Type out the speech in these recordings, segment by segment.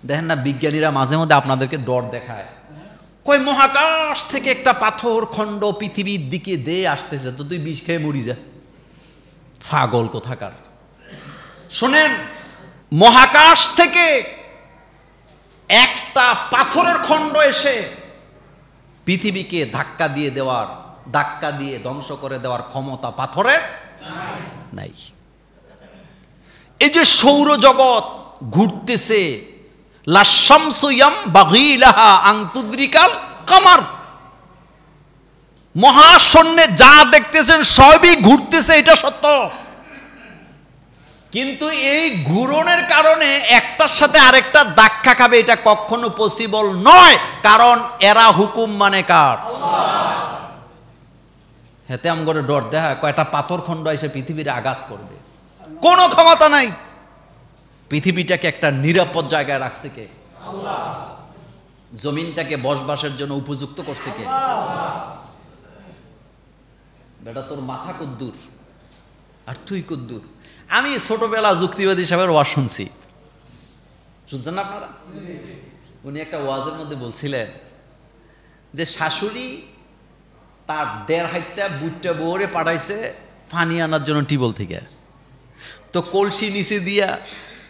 দেখেন না বিজ্ঞানীরা মাঝে মধ্যে আপনাদেরকে ডর দেখায়, কই মহাকাশ থেকে একটা পাথর খণ্ড পৃথিবীর দিকে দিয়ে আসতেছে, তো তুই বিষ খেয়ে মরি যা। পাগল কোথাকার। শোনেন, মহাকাশ থেকে একটা পাথরের খণ্ড এসে পৃথিবীকে ধাক্কা দিয়ে ধ্বংস করে দেওয়ার ক্ষমতা পাথরের নাই। এই যে সৌরজগৎ ঘুরতেছে, লা শামসু ইয়ামবাগি লাহা আন তুদরিকাল কামার, মহাশূন্যে যা দেখতেছেন সবই ঘুরতেছে, এটা সত্য। কিন্তু এই ঘূর্ণনের কারণে একটার সাথে আরেকটা ধাক্কা খাবে, এটা কখনো পসিবল নয়, কারণ এরা হুকুম মানে কার? হেতে আমগরে ডর দেখা কয়টা পাথর খণ্ড এসে পৃথিবীর আঘাত করবে, কোনো ক্ষমতা নাই। পৃথিবীটাকে একটা নিরাপদ জায়গায় রাখছে কে? আল্লাহ। জমিনটাকে বসবাসের জন্য উপযুক্ত করছে কে? বেটা তোর মাথা কদ্দুর আর তুই কদ্দুর। আমি ছোটবেলা যুক্তিবাদী সাহেবের ওয়াজ শুনছেন না আপনারা? উনি একটা ওয়াজের মধ্যে বলছিলেন যে শাশুড়ি তার 1.5 হাইত্যা বুটটা বউরে পাঠাইছে পানি আনার জন্য টিবল থেকে, তো কলসি নিচে দিয়া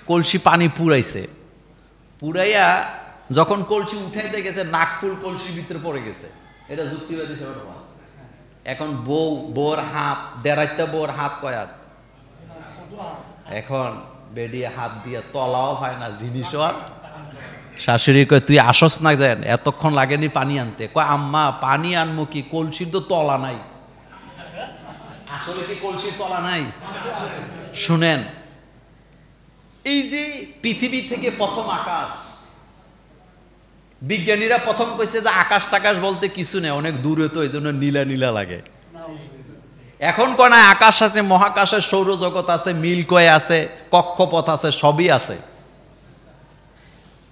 কলসি পানি পুরাইয়া যখন কলসি উঠাইতে গেছে নাকফুল কলসির ভিতরে পড়ে গেছে। এটা যুক্তিবাদী সাহেবের ওয়াজ। এখন বউর হাত 1.5 হাইত্যা, বউর হাত কয় হাত? এখন বেডিয়ে হাত দিয়ে তলাও পায় না, জিনিসও আর। শাশুড়ি কয় তুই আসস না, যেন এতক্ষণ লাগেনি পানি আনতে। কয় আম্মা পানি আনমু কি, কলসির তো তলা নাই। আসলে কি কলসির তলা নাই? শুনেন, এই যে পৃথিবী থেকে প্রথম আকাশ, বিজ্ঞানীরা প্রথম কইছে যে আকাশ টাকাশ বলতে কিছু নেই, অনেক দূরে, তো এই জন্য নীলা নীলা লাগে। এখন কয় না আকাশ আছে, মহাকাশের সৌরজগৎ আছে, মিল্কওয়ে আছে, কক্ষপথ আছে, সবই আছে।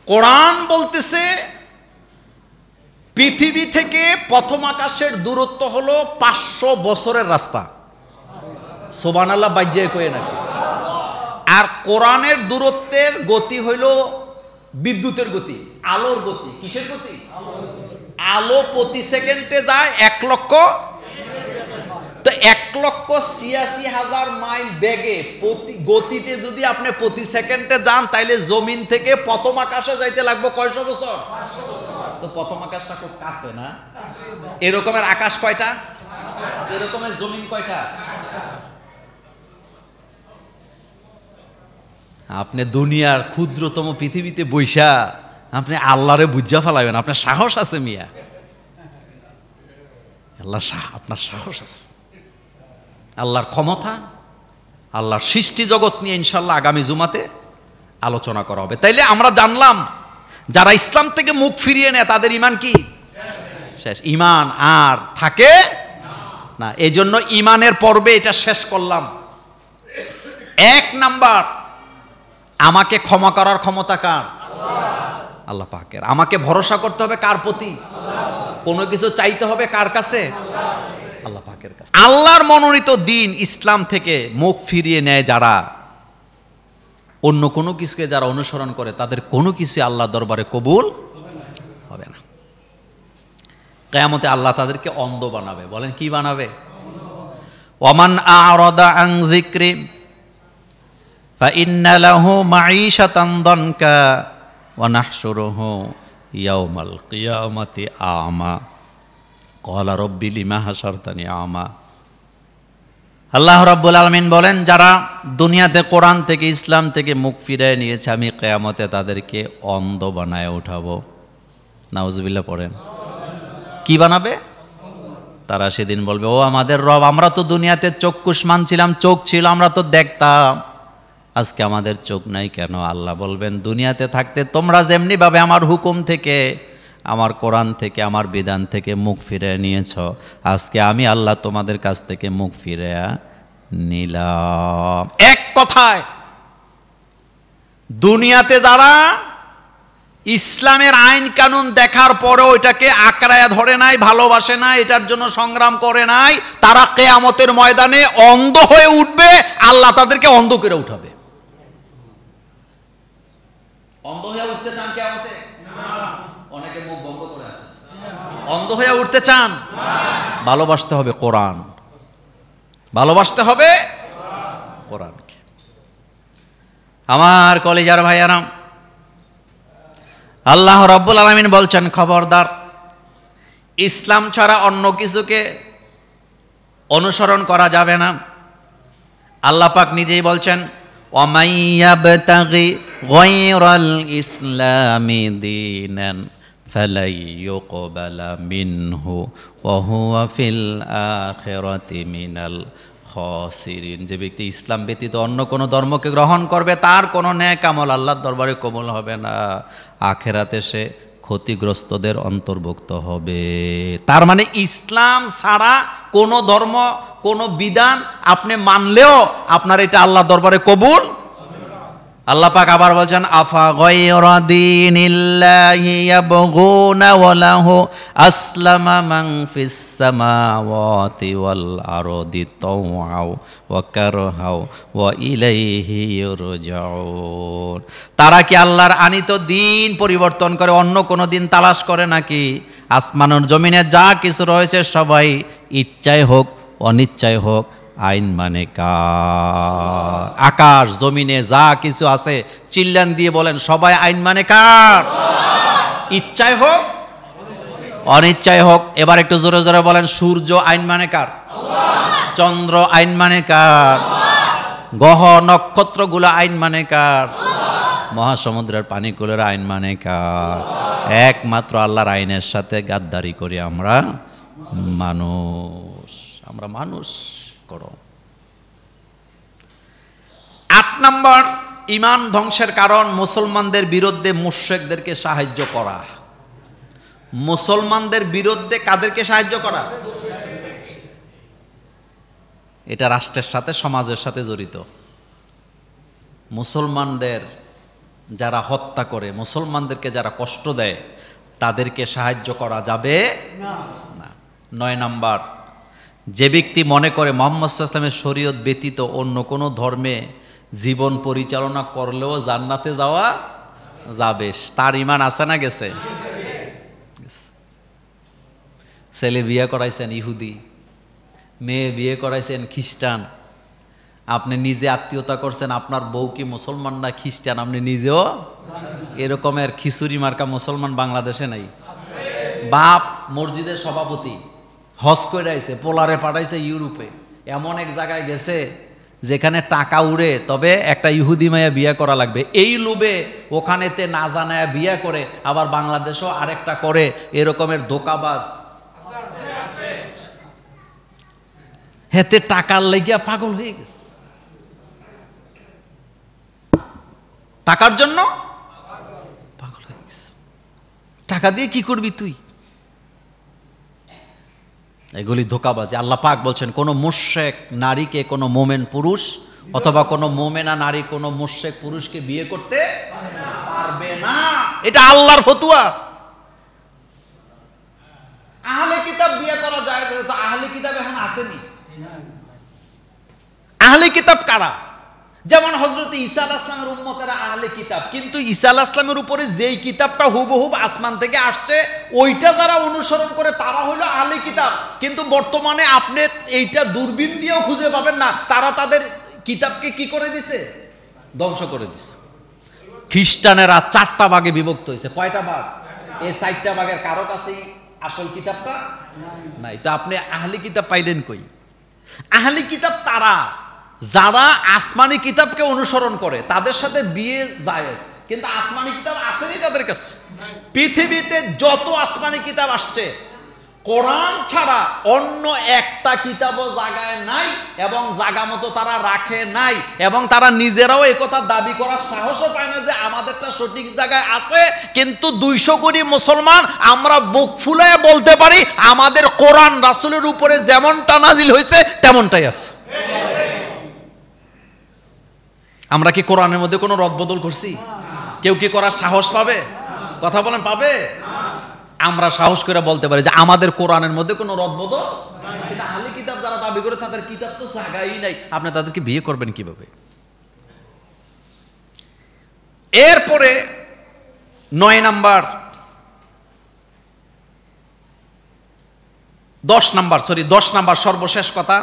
কোরআন বলতেছে পৃথিবী থেকে প্রথম আকাশের দূরত্ব হলো 500 বছরের রাস্তা। সুবহানাল্লাহ বাজ্যে কয়ে নাকি। আর কোরআনের দূরত্বের গতি হইল বিদ্যুতের গতি, আলোর গতি। কিসের গতি? আলো প্রতি সেকেন্ডে যায় 1 লক্ষ, তো 1,86,000 মাইল বেগে গতিতে যদি আপনি প্রতি সেকেন্ডে যান, তাইলে জমিন থেকে প্রথম আকাশে যাইতে লাগবে কয়শো বছর? তো প্রথম আকাশটা খুব কাছে না? এরকমের আকাশ কয়টা? এরকমের জমিন কয়টা? আপনি দুনিয়ার ক্ষুদ্রতম পৃথিবীতে বৈশা আপনি আল্লাহরে বুঝা ফেলাবেন, আপনার সাহস আছে মিয়া? আল্লাহ আপনার সাহস আছে? আল্লাহর ক্ষমতা, আল্লাহর সৃষ্টি জগৎ নিয়ে ইনশাল্লাহ আগামী জুমাতে আলোচনা করা হবে। তাইলে আমরা জানলাম যারা ইসলাম থেকে মুখ ফিরিয়ে নেয় তাদের ঈমান কি শেষ? ঈমান আর থাকে না। এই জন্য ঈমানের পর্বে এটা শেষ করলাম। 1 নাম্বার, আমাকে ক্ষমা করার ক্ষমতা কার? আল্লাহ পাকের। আমাকে ভরসা করতে হবে কার প্রতি? কোনো কিছু চাইতে হবে কার কাছে? আল্লাহ পাকের কাছে। আল্লাহর মনোনীত দিন ইসলাম থেকে মুখ ফিরিয়ে নেয় যারা, অন্য কোনো কিছুকে যারা অনুসরণ করে, তাদের কোনো কিছু আল্লাহ দরবারে কবুল হবে না। কিয়ামতে আল্লাহ তাদেরকে অন্ধ বানাবে। বলেন কি বানাবে? ওয়ামান আ'রাদা আন যিকরি ফাইন্না লাহু মাঈশাতান দানকা ওয়া নাহশুরুহু ইয়াওমাল কিয়ামাতি আমা ক্বালা রাব্বি লিমা হাশারতানি আমা। আল্লাহ রাব্বুল আলামিন বলেন, যারা দুনিয়াতে কোরআন থেকে ইসলাম থেকে মুখ ফিরিয়ে নিয়েছে, আমি কিয়ামতে তাদেরকে অন্ধ বানায় উঠাবো। নাউজুবিল্লাহ পড়েন। কি বানাবে? তারা সেদিন বলবে, ও আমাদের রব, আমরা তো দুনিয়াতে চক্ষুষ্মান ছিলাম, চোখ ছিল, আমরা তো দেখতাম, আজকে আমাদের চোখ নাই কেন? আল্লাহ বলবেন, দুনিয়াতে থাকতে তোমরা যেমনি ভাবে আমার হুকুম থেকে, আমার কোরআন থেকে, আমার বিধান থেকে মুখ ফিরে নিয়েছ, আজকে আমি আল্লাহ তোমাদের কাছ থেকে মুখ ফিরে নিলাম। এক কথায়, দুনিয়াতে যারা ইসলামের আইন কানুন দেখার পরেও এটাকে আঁকড়ায়া ধরে নাই, ভালোবাসে না, এটার জন্য সংগ্রাম করে নাই, তারা কিয়ামতের ময়দানে অন্ধ হয়ে উঠবে। আল্লাহ তাদেরকে অন্ধ করে উঠাবে। অন্ধ হয়ে উঠতে চান কিয়ামতে? অনেকে মুখ বন্ধ করে আছে। অন্ধ হয়ে উঠতে চান? ভালোবাসতে হবে কোরআন, ভালোবাসতে হবে কোরআনকে। আমার কলিজার ভাইয়ারা, আল্লাহ রাব্বুল আলামিন বলছেন, খবরদার ইসলাম ছাড়া অন্য কিছুকে অনুসরণ করা যাবে না। আল্লাহ পাক নিজেই বলছেন, ওয়ামাই ইয়াবতাগি গায়রাল ইসলামি দীনান ফালাই ইউকবালা মিনহু ওয়া হুয়া ফিল আখিরাতি মিনাল খাসিরিন। যে ব্যক্তি ইসলাম ব্যতীত অন্য কোনো ধর্মকে গ্রহণ করবে তার কোনো নেক আমল আল্লাহর দরবারে কবুল হবে না, আখিরাতে সে ক্ষতিগ্রস্তদের অন্তর্ভুক্ত হবে। তার মানে ইসলাম ছাড়া কোনো ধর্ম, কোনো বিধান আপনি মানলেও আপনার এটা আল্লাহর দরবারে কবুল। আল্লাহ পাক আবার বলছেন, আফা গায়রা দীনিল্লাহি ইয়াবগুনা ওয়া লাহু আসলামা মান ফিস সামাওয়াতি ওয়াল আরদি তাওআও ওয়া কারহাও ওয়া ইলাইহি ইউরজাউন। তারা কি আল্লাহর আনিত দিন পরিবর্তন করে অন্য কোনো দিন তালাশ করে নাকি? আসমানের জমিনে যা কিছু রয়েছে সবাই ইচ্ছায় হোক অনিচ্ছায় হোক আইন মানে কার? আকাশ জমিনে যা কিছু আছে চিল্লান দিয়ে বলেন, সবাই আইন মানে কার? ইচ্ছায় হোক অনিচ্ছায় হোক। এবার একটু জোরে জোরে বলেন, সূর্য আইন মানে কার? চন্দ্র আইন মানে কার? গ্রহ নক্ষত্রগুলো আইন মানে কার? মহাসমুদ্রের পানিগুলোর আইন মানে কার? একমাত্র আল্লাহর আইনের সাথে গাদ্দারি করি আমরা মানুষ। আমরা মানুষ করো। ৮ নম্বর ঈমান ধ্বংসের কারণ মুসলমানদের বিরুদ্ধে মুশরিকদেরকে সাহায্য করা। মুসলমানদের বিরুদ্ধে কাদেরকে সাহায্য করা? এটা রাষ্ট্রের সাথে সমাজের সাথে জড়িত। মুসলমানদের যারা হত্যা করে, মুসলমানদেরকে যারা কষ্ট দেয় তাদেরকে সাহায্য করা যাবে না। ৯ নম্বর, যে ব্যক্তি মনে করে মুহাম্মদ সাল্লাল্লাহু আলাইহি ওয়াসাল্লামের শরীয়ত ব্যতীত অন্য কোনো ধর্মে জীবন পরিচালনা করলেও জান্নাতে যাওয়া যাবে, তার ঈমান আছে না গেছে? ছেলে বিয়ে করাইছেন ইহুদি, মেয়ে বিয়ে করাইছেন খ্রিস্টান, আপনি নিজে আত্মীয়তা করছেন, আপনার বউ কি মুসলমান না খ্রিস্টান আপনি নিজেও? এরকমের খিচুড়ি মার্কা মুসলমান বাংলাদেশে নাই। বাপ মসজিদের সভাপতি, হজ করে আইছে, পোলারে পাঠাইছে ইউরোপে, এমন এক জায়গায় গেছে যেখানে টাকা উড়ে, তবে একটা ইহুদি মাইয়া বিয়ে করা লাগবে, এই লোভে ওখানেতে না জানায় বিয়ে করে, আবার বাংলাদেশও আরেকটা করে। এরকমের ধোকাবাজ হেতে টাকার লাগিয়া পাগল হয়ে গেছে। টাকার জন্য পাগল হয়ে গেছে। টাকা দিয়ে কি করবি তুই? এগুলি ধোকাবাজি। আল্লাহ পাক বলছেন, কোনো মুশরিক নারীকে কোনো মোমেন পুরুষ অথবা কোনো মোমেনা নারী কোনো মুশরিক পুরুষকে বিয়ে করতে পারবে না। এটা আল্লাহর ফতোয়া। আহলে কিতাব বিয়ে করা যায়, তো আহলে কিতাব এখন আসেনি। আহলে কিতাব কারা? যেমন হযরত ঈসা আলাইহিস সালামের উম্মতেরা আহলে কিতাব, কিন্তু ঈসা আলাইহিস সালামের উপরে যেই কিতাবটা হুবহুব আসমান থেকে আসছে ওইটা যারা অনুসরণ করে তারা হলো আহলে কিতাব। কিন্তু বর্তমানে আপনি এইটা দূরবীন দিয়েও খুঁজে পাবেন না। তারা তাদের কিতাবকে কি করে দিছে? ধ্বংস করে দিছে। খ্রিস্টানেরা 4টা ভাগে বিভক্ত হয়েছে। কয়টা ভাগ? এই 4টা ভাগের কারো কাছেই আসল কিতাবটা নাই। তো আপনি আহলে কিতাব পাইলেন কই? আহলে কিতাব তারা যারা আসমানি কিতাবকে অনুসরণ করে, তাদের সাথে বিয়ে জায়েজ, কিন্তু আসমানি কিতাব আসেনি তাদের কাছে। পৃথিবীতে যত আসমানি কিতাব আসছে কোরআন ছাড়া অন্য একটা কিতাবও জায়গায় নাই, এবং জায়গা মতো তারা রাখে নাই, এবং তারা নিজেরাও একথা দাবি করার সাহসও পায় না যে আমাদেরটা সঠিক জায়গায় আছে। কিন্তু 200 কোটি মুসলমান আমরা বুক ফুলায় বলতে পারি আমাদের কোরআন রাসূলের উপরে যেমনটা নাজিল হয়েছে তেমনটাই আছে। আমরা কি কোরআনের মধ্যে কোনো রদবদল করছি? কেউ কি করার সাহস পাবে? কথা বলেন, পাবে? আমরা সাহস করে বলতে পারি যে আমাদের কোরআনের মধ্যে কোনো রদবদল। কিন্তু আহলে কিতাব যারা দাবি করে তাদের কিতাব তো জায়গাই নাই, আপনি তাদেরকে বিয়ে করবেন কিভাবে? এরপরে 9 নাম্বার 10 নাম্বার সর্বশেষ কথা,